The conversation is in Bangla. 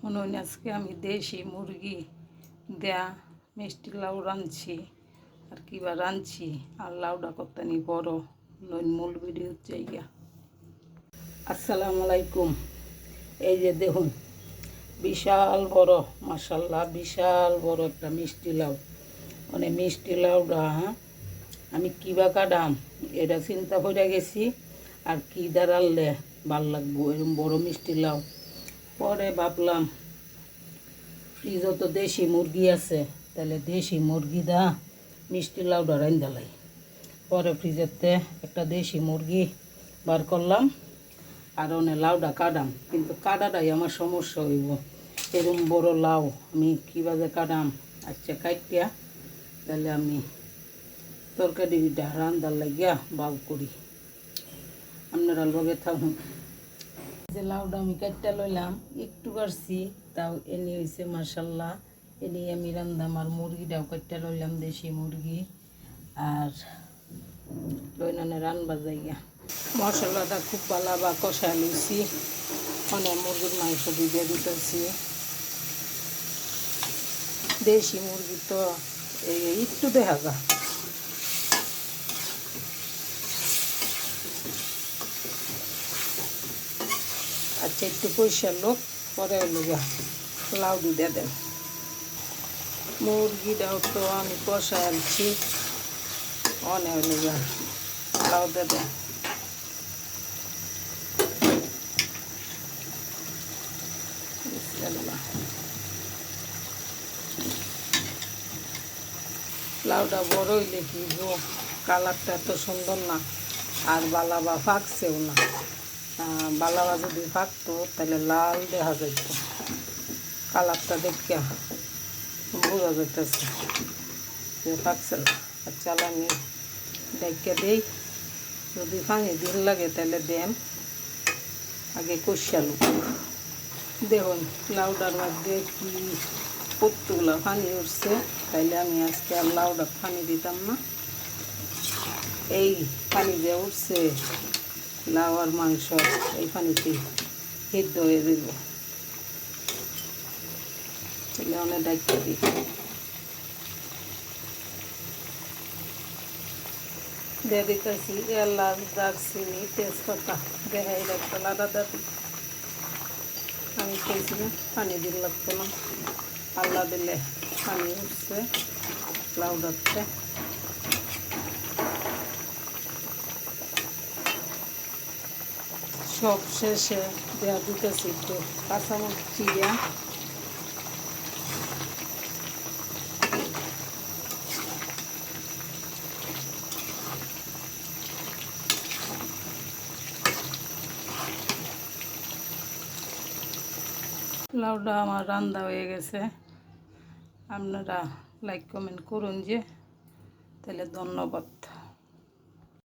মনে আজকে আমি দেশি মুরগি দেয়া মিষ্টি লাউ রাঁধছি। আর কিবা রাঁধছি আর লাউডা কতনি বড় লইন মূল ভিডিও চাইয়া। আসসালামু আলাইকুম। এই যে দেখুন বিশাল বড়, মাশাল্লাহ বিশাল বড় একটা মিষ্টি লাউ। মানে মিষ্টি লাউডা আমি কিবা কাটাম এটা চিন্তা করে গেছি, আর কি দাঁড়ালে ভাল লাগবো এরকম বড় মিষ্টি লাউ। পরে ভাবলাম ফ্রিজও তো দেশি মুরগি আছে, তাহলে দেশি মুরগি দা মিষ্টি লাউডা রান্ধালাই। পরে ফ্রিজেতে একটা দেশি মুরগি বার করলাম আর অনেক লাউডা কাটাম, কিন্তু কাটাটাই আমার সমস্যা হইব। এরকম বড় লাউ আমি কীভাবে কাটাম? আচ্ছা কাটিয়া তাহলে আমি তরকারিটা রান্ধার লাগিয়া বাউ করি, আপনারা লগে থাকুন। যে লাউডা আমি কাটটা লইলাম একটু কাটছি, তাও এনে হয়েছে মাশাল্লাহ। এনে আমি রান্ধাম আর মুরগিটাও কাটটা লইলাম দেশি মুরগি। আর লইনানে রান্না যাইয়া মশলাটা খুব ভালো বা কষা লইছি। অনেক মুরগির মাংস দিয়ে দিতেছি। দেশি মুরগি তো এই একটু দেখা যা। আচ্ছা একটু পয়সার লোক পরে হলো লাউ দিয়ে দেন। মুরগিটাও তো আমি কষা আনছি, অনেক হলো লাউ দিয়ে দেন। লাউটা বড় হইলে কি কালারটা এত সুন্দর না, আর বালাবা ফাঁকছেও না। বালাবা যদি ফাঁকতো তাহলে লাল দেখা যাইত, কালারটা দেখে বোঝা যাইতেছে যে ফাঁকছে না। আচ্ছা আমি দেখে দেই, যদি পানি দিন লাগে তাহলে দেন। আগে কষালু দেখুন লাউডার মধ্যে কি কতগুলো পানি উঠছে, তাইলে আমি আজকে আর লাউডা পানি দিতাম না। এই পানি যে উঠছে লাউ আর মাংস, এই পানিতে সিদ্ধ হয়ে দেব। তাহলে অনেক দায়িত্ব দিই। দিয়ে দিতেছি এলাচ, দারচিনি, তেজপাতা, দেখাই রাখতে আলাদা দিই। আমি খেয়েছি না পানি দিন লাগতো না, আল্লাহ দিলে পানি উঠছে লাউডাতে। সব শেষে দেওয়া দিতেছি একটু কাঁচামরিচ চিড়া। লাউডা আমার রান্না হয়ে গেছে। আপনারা লাইক কমেন্ট করুন যে, তাহলে ধন্যবাদ।